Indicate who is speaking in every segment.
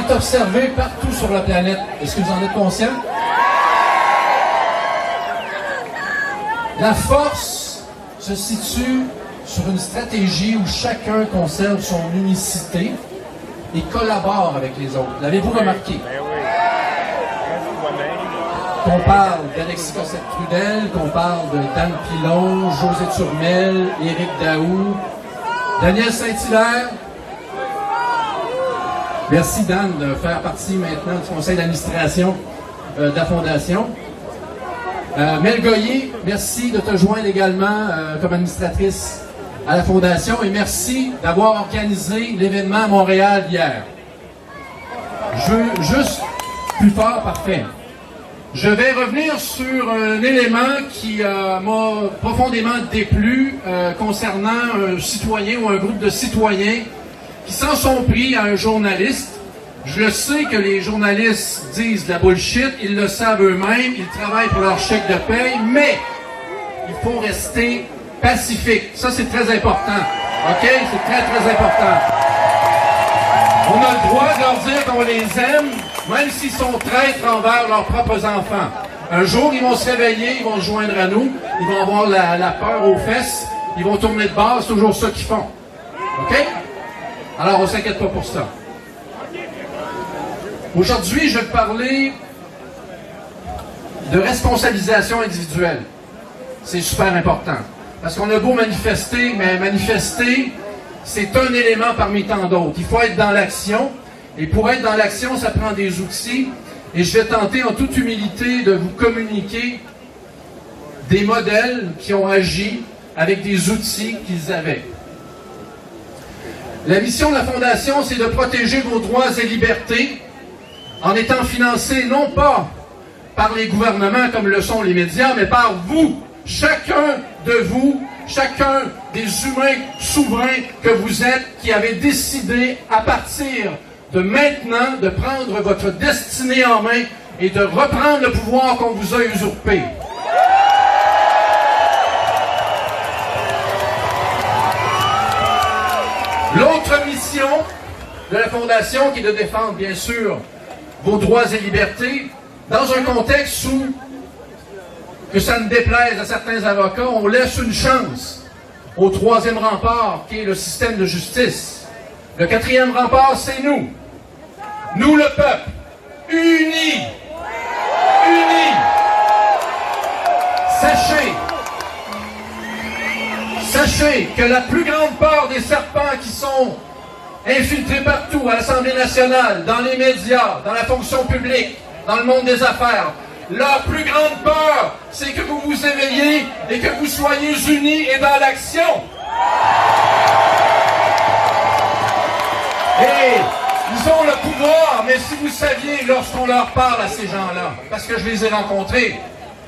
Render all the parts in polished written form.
Speaker 1: est observé partout sur la planète. Est-ce que vous en êtes conscient? La force se situe sur une stratégie où chacun conserve son unicité et collabore avec les autres. L'avez-vous remarqué? Qu'on parle d'Alexis Cossette-Trudel, qu'on parle de Dan Pilon, José Turmel, Éric Daou, Daniel Saint-Hilaire. Merci Dan de faire partie maintenant du conseil d'administration de la Fondation. Mel Goyer, merci de te joindre également comme administratrice à la Fondation et merci d'avoir organisé l'événement à Montréal hier. Je veux juste plus fort, parfait. Je vais revenir sur un élément qui m'a profondément déplu concernant un citoyen ou un groupe de citoyens qui s'en sont pris à un journaliste. Je le sais que les journalistes disent de la bullshit, ils le savent eux-mêmes, ils travaillent pour leur chèque de paye, mais il faut rester pacifique. Ça, c'est très important. OK? C'est très, très important. On a le droit de leur dire qu'on les aime, même s'ils sont traîtres envers leurs propres enfants. Un jour, ils vont se réveiller, ils vont se joindre à nous, ils vont avoir la peur aux fesses, ils vont tourner de base, c'est toujours ça qu'ils font. OK? Alors, on ne s'inquiète pas pour ça. Aujourd'hui, je vais parler de responsabilisation individuelle. C'est super important. Parce qu'on a beau manifester, mais manifester, c'est un élément parmi tant d'autres. Il faut être dans l'action. Et pour être dans l'action, ça prend des outils. Et je vais tenter en toute humilité de vous communiquer des modèles qui ont agi avec des outils qu'ils avaient. La mission de la Fondation, c'est de protéger vos droits et libertés en étant financé non pas par les gouvernements comme le sont les médias, mais par vous, chacun de vous, chacun des humains souverains que vous êtes, qui avez décidé à partir de maintenant de prendre votre destinée en main et de reprendre le pouvoir qu'on vous a usurpé. L'autre mission de la Fondation, qui est de défendre, bien sûr, vos droits et libertés, dans un contexte où, que ça ne déplaise à certains avocats, on laisse une chance au troisième rempart, qui est le système de justice. Le quatrième rempart, c'est nous. Nous, le peuple, unis. Unis. Sachez que la plus grande part des serpents qui sont infiltrés partout, à l'Assemblée nationale, dans les médias, dans la fonction publique, dans le monde des affaires, leur plus grande peur, c'est que vous vous éveilliez et que vous soyez unis et dans l'action. Et ils ont le pouvoir, mais si vous saviez, lorsqu'on leur parle à ces gens-là, parce que je les ai rencontrés,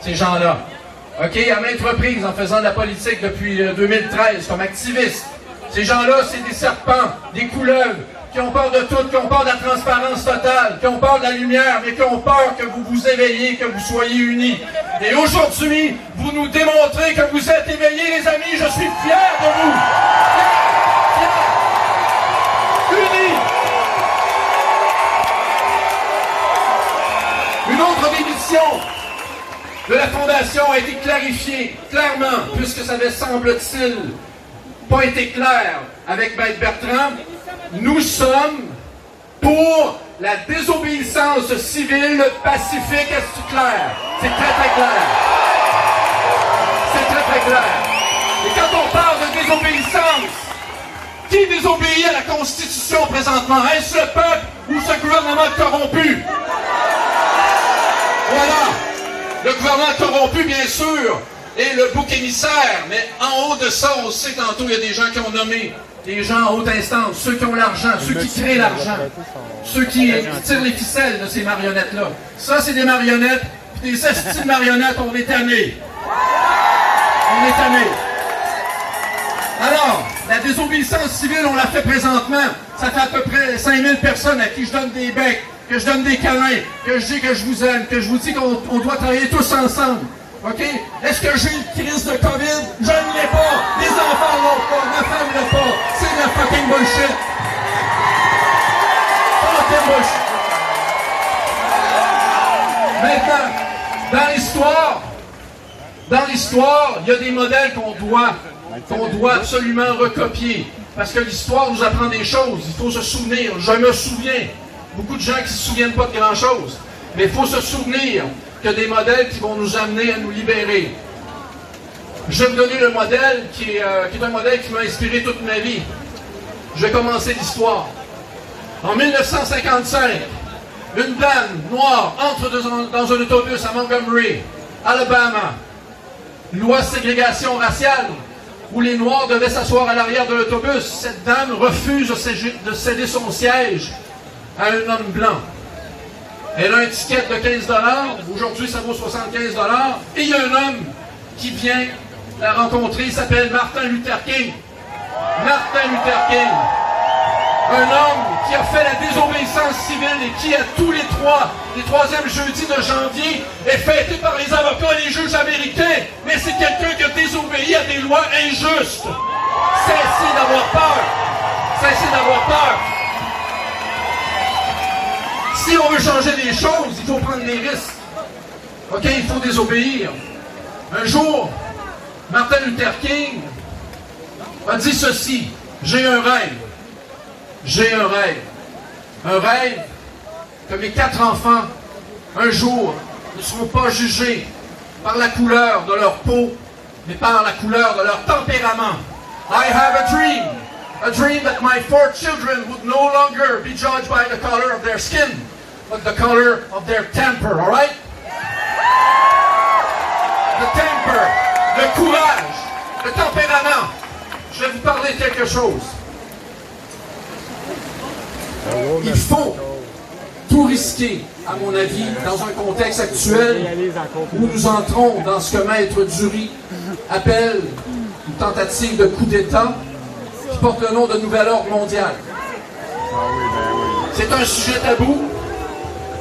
Speaker 1: ces gens-là, OK, à maintes reprises, en faisant de la politique depuis 2013, comme activiste, ces gens-là, c'est des serpents, des couleuvres, qui ont peur de tout, qui ont peur de la transparence totale, qui ont peur de la lumière, mais qui ont peur que vous vous éveilliez, que vous soyez unis. Et aujourd'hui, vous nous démontrez que vous êtes éveillés, les amis, je suis fier de vous. Fier. Unis. Une autre des missions de la Fondation a été clarifiée clairement, puisque ça avait, semble-t-il, pas été clair avec Maître Bertrand. Nous sommes pour la désobéissance civile pacifique. Est-ce que c'est clair? C'est très, très clair. C'est très, très clair. Et quand on parle de désobéissance, qui désobéit à la Constitution présentement? Est-ce le peuple ou ce gouvernement corrompu? Voilà. Le gouvernement corrompu, bien sûr, et le bouc émissaire. Mais en haut de ça, on sait tantôt, il y a des gens qui ont nommé, des gens en haute instance, ceux qui ont l'argent, ceux qui créent l'argent, ceux qui tirent les ficelles de ces marionnettes-là. Ça, c'est des marionnettes, puis des estis de marionnettes, on est tannés. On est tannés. Alors, la désobéissance civile, on la fait présentement. Ça fait à peu près 5000 personnes à qui je donne des becs, que je donne des câlins, que je dis que je vous aime, que je vous dis qu'on doit travailler tous ensemble. OK? Est-ce que j'ai une crise de COVID? Je ne l'ai pas! Les enfants l'ont pas! Ma femme l'a pas! C'est de la fucking bullshit! Fucking bullshit! Maintenant, dans l'histoire, il y a des modèles qu'on doit absolument recopier. Parce que l'histoire nous apprend des choses. Il faut se souvenir. Je me souviens. Beaucoup de gens qui ne se souviennent pas de grand-chose. Mais il faut se souvenir qu'il y a des modèles qui vont nous amener à nous libérer. Je vais vous donner le modèle qui est un modèle qui m'a inspiré toute ma vie. Je vais commencer l'histoire. En 1955, une dame noire entre dans un autobus à Montgomery, Alabama. Loi de ségrégation raciale, où les Noirs devaient s'asseoir à l'arrière de l'autobus. Cette dame refuse de céder son siège à un homme blanc. Elle a un ticket de 15 $. Aujourd'hui, ça vaut 75 $. Et il y a un homme qui vient la rencontrer. Il s'appelle Martin Luther King. Martin Luther King. Un homme qui a fait la désobéissance civile et qui, à tous les troisièmes jeudis de janvier, est fêté par les avocats et les juges américains. Mais c'est quelqu'un qui a désobéi à des lois injustes. Cessez d'avoir peur. Cessez d'avoir peur. Si on veut changer des choses, il faut prendre des risques. OK, il faut désobéir. Un jour, Martin Luther King a dit ceci: j'ai un rêve. J'ai un rêve. Un rêve que mes 4 enfants, un jour, ne seront pas jugés par la couleur de leur peau, mais par la couleur de leur tempérament. I have a dream. A dream that my 4 children would no longer be judged by the color of their skin, but the color of their temper, all right? The temper, le courage, le tempérament. Je vais vous parler de quelque chose. Il faut tout risquer, à mon avis, dans un contexte actuel où nous entrons dans ce que Maître Dury appelle une tentative de coup d'État qui porte le nom de nouvel ordre mondial. C'est un sujet tabou,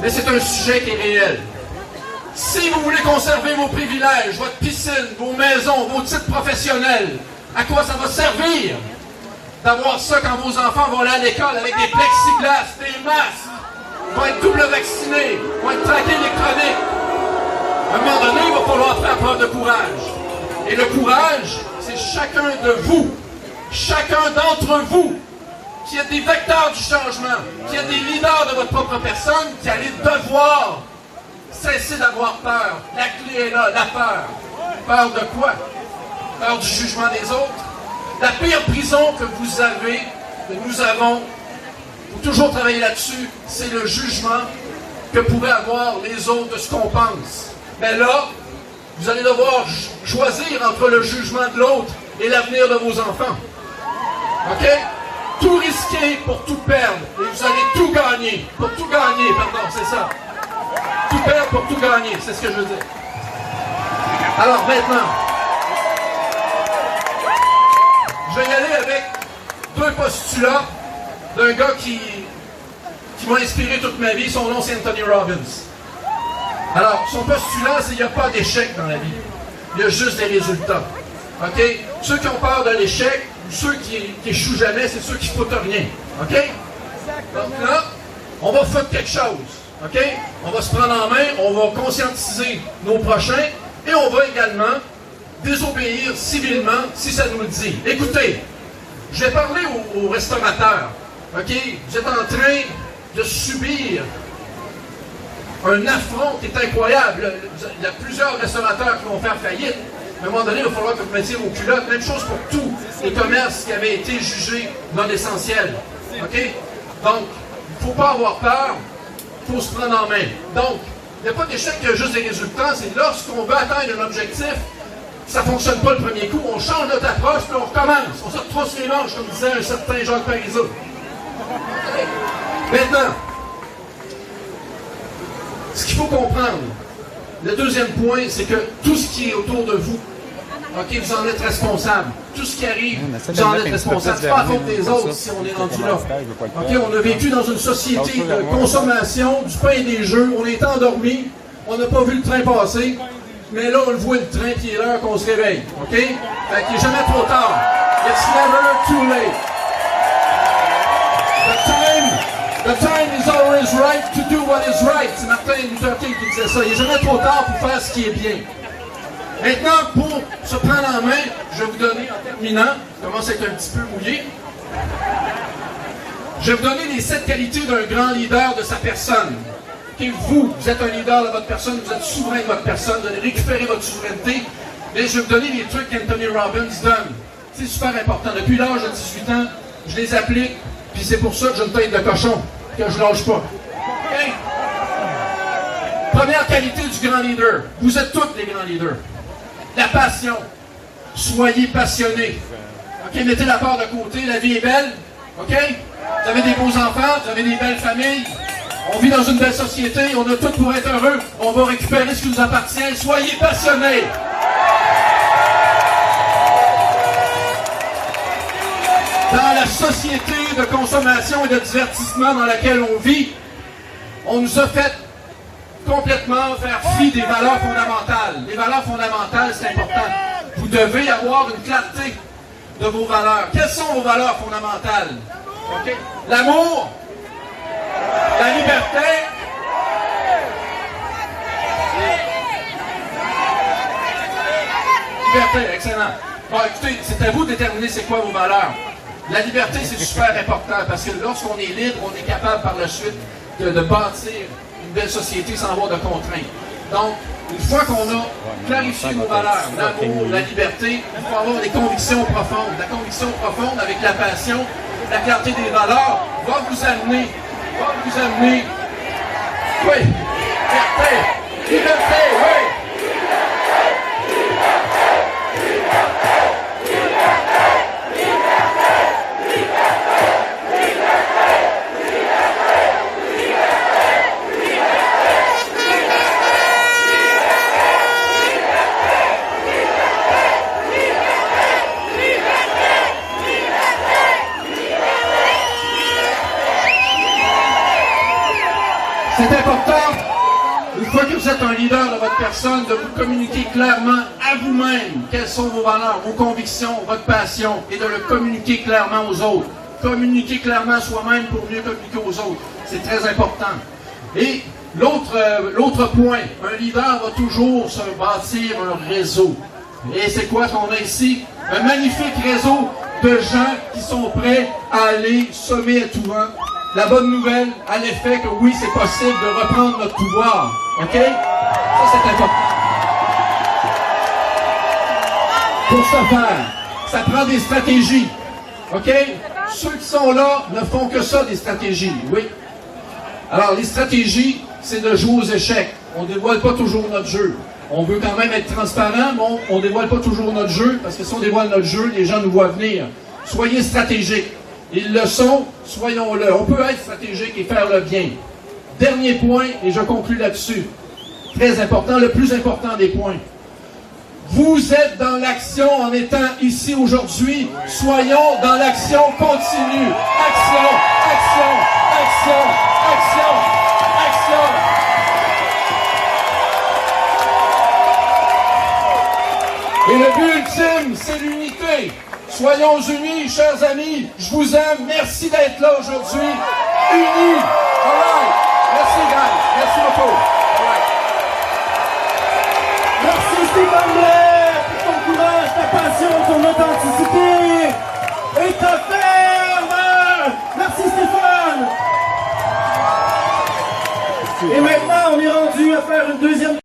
Speaker 1: mais c'est un sujet qui est réel. Si vous voulez conserver vos privilèges, votre piscine, vos maisons, vos titres professionnels, à quoi ça va servir d'avoir ça quand vos enfants vont aller à l'école avec des plexiglas, des masques, vont être double vaccinés, vont être traqués électroniques? À un moment donné, il va falloir faire preuve de courage. Et le courage, c'est chacun de vous, chacun d'entre vous, qui êtes des vecteurs du changement, qui êtes des leaders de votre propre personne, qui allez devoir cesser d'avoir peur. La clé est là, la peur. Peur de quoi? Peur du jugement des autres. La pire prison que vous avez, que nous avons, il faut toujours travailler là-dessus, c'est le jugement que pourraient avoir les autres de ce qu'on pense. Mais là, vous allez devoir choisir entre le jugement de l'autre et l'avenir de vos enfants. OK? Tout risquer pour tout perdre. Et vous allez tout gagner. Pour tout gagner, pardon, c'est ça. Tout perdre pour tout gagner, c'est ce que je veux dire. Alors maintenant, je vais y aller avec 2 postulats d'un gars qui m'a inspiré toute ma vie. Son nom, c'est Anthony Robbins. Alors, son postulat, c'est qu'il n'y a pas d'échec dans la vie. Il y a juste des résultats. OK? Ceux qui ont peur de l'échec, ou ceux qui échouent jamais, c'est ceux qui ne foutent rien. OK? Donc là, on va foutre quelque chose. OK? On va se prendre en main, on va conscientiser nos prochains et on va également désobéir civilement si ça nous le dit. Écoutez, je vais parler aux restaurateurs. OK? Vous êtes en train de subir un affront qui est incroyable. Il y a plusieurs restaurateurs qui vont faire faillite. À un moment donné, il va falloir que vous mettiez vos culottes. Même chose pour tous les commerces qui avaient été jugés non essentiels. OK? Donc, il ne faut pas avoir peur. Il faut se prendre en main. Donc, il n'y a pas d'échec, il y a juste des résultats. C'est lorsqu'on veut atteindre un objectif, ça ne fonctionne pas le premier coup. On change notre approche, puis on recommence. On se retrousse les manches, comme disait un certain Jacques Parizeau. Maintenant, ce qu'il faut comprendre, le deuxième point, c'est que tout ce qui est autour de vous, OK, vous en êtes responsable. Tout ce qui arrive, vous en êtes responsable. C'est pas la faute des autres si on est rendu là. OK, on a vécu dans une société de consommation, du pain et des jeux. On est endormi, on n'a pas vu le train passer, mais là, on le voit le train, puis il est l'heure qu'on se réveille. OK? Fait qu'il n'est jamais trop tard. It's never too late. The time is always right to do what is right. C'est Martin Luther King qui C'est ça, il n'est jamais trop tard pour faire ce qui est bien. Maintenant, pour se prendre en main, je vais vous donner, en terminant, je commence à être un petit peu mouillé, je vais vous donner les 7 qualités d'un grand leader de sa personne. Okay, vous êtes un leader de votre personne, vous êtes souverain de votre personne, vous allez récupérer votre souveraineté, mais je vais vous donner les trucs qu'Anthony Robbins donne. C'est super important. Depuis l'âge de 18 ans, je les applique, puis c'est pour ça que j'ai une tête de cochon, que je lâche pas. Okay? Première qualité du grand leader. Vous êtes tous des grands leaders. La passion. Soyez passionnés. OK, mettez la part de côté, la vie est belle. OK? Vous avez des beaux enfants, vous avez des belles familles. On vit dans une belle société, on a tout pour être heureux. On va récupérer ce qui nous appartient. Soyez passionnés. Dans la société de consommation et de divertissement dans laquelle on vit, on nous a fait complètement faire fi des valeurs fondamentales. Les valeurs fondamentales, c'est important. Vous devez avoir une clarté de vos valeurs. Quelles sont vos valeurs fondamentales? Okay? L'amour, la liberté, excellent. Bon, écoutez, c'est à vous de déterminer c'est quoi vos valeurs. La liberté, c'est super important parce que lorsqu'on est libre, on est capable par la suite de bâtir une belle société sans avoir de contraintes. Donc, une fois qu'on a clarifié nos valeurs, l'amour, la liberté, il faut avoir des convictions profondes. La conviction profonde avec la passion, la clarté des valeurs va vous amener, oui, liberté, oui. C'est important, une fois que vous êtes un leader de votre personne, de vous communiquer clairement à vous-même quelles sont vos valeurs, vos convictions, votre passion, et de le communiquer clairement aux autres. Communiquer clairement à soi-même pour mieux communiquer aux autres. C'est très important. Et l'autre point, un leader va toujours se bâtir un réseau. Et c'est quoi qu'on a ici? Un magnifique réseau de gens qui sont prêts à aller semer à tout vent. La bonne nouvelle, à l'effet que oui, c'est possible de reprendre notre pouvoir. OK? Ça, c'est important. Pour ce faire, ça prend des stratégies. OK? Ceux qui sont là ne font que ça, des stratégies. Oui? Alors, les stratégies, c'est de jouer aux échecs. On ne dévoile pas toujours notre jeu. On veut quand même être transparent, mais on ne dévoile pas toujours notre jeu, parce que si on dévoile notre jeu, les gens nous voient venir. Soyez stratégiques. Ils le sont, soyons-le. On peut être stratégique et faire le bien. Dernier point, et je conclue là-dessus. Très important, le plus important des points. Vous êtes dans l'action en étant ici aujourd'hui. Soyons dans l'action continue. Action, action, action, action, action. Et le but ultime, c'est l'unité. Soyons unis, chers amis. Je vous aime. Merci d'être là aujourd'hui. Unis. All right. Merci, guys. Merci beaucoup. All right.
Speaker 2: Merci Stéphane Blais pour ton courage, ta passion, ton authenticité et ta ferme. Merci Stéphane. Et maintenant, on est rendu à faire une deuxième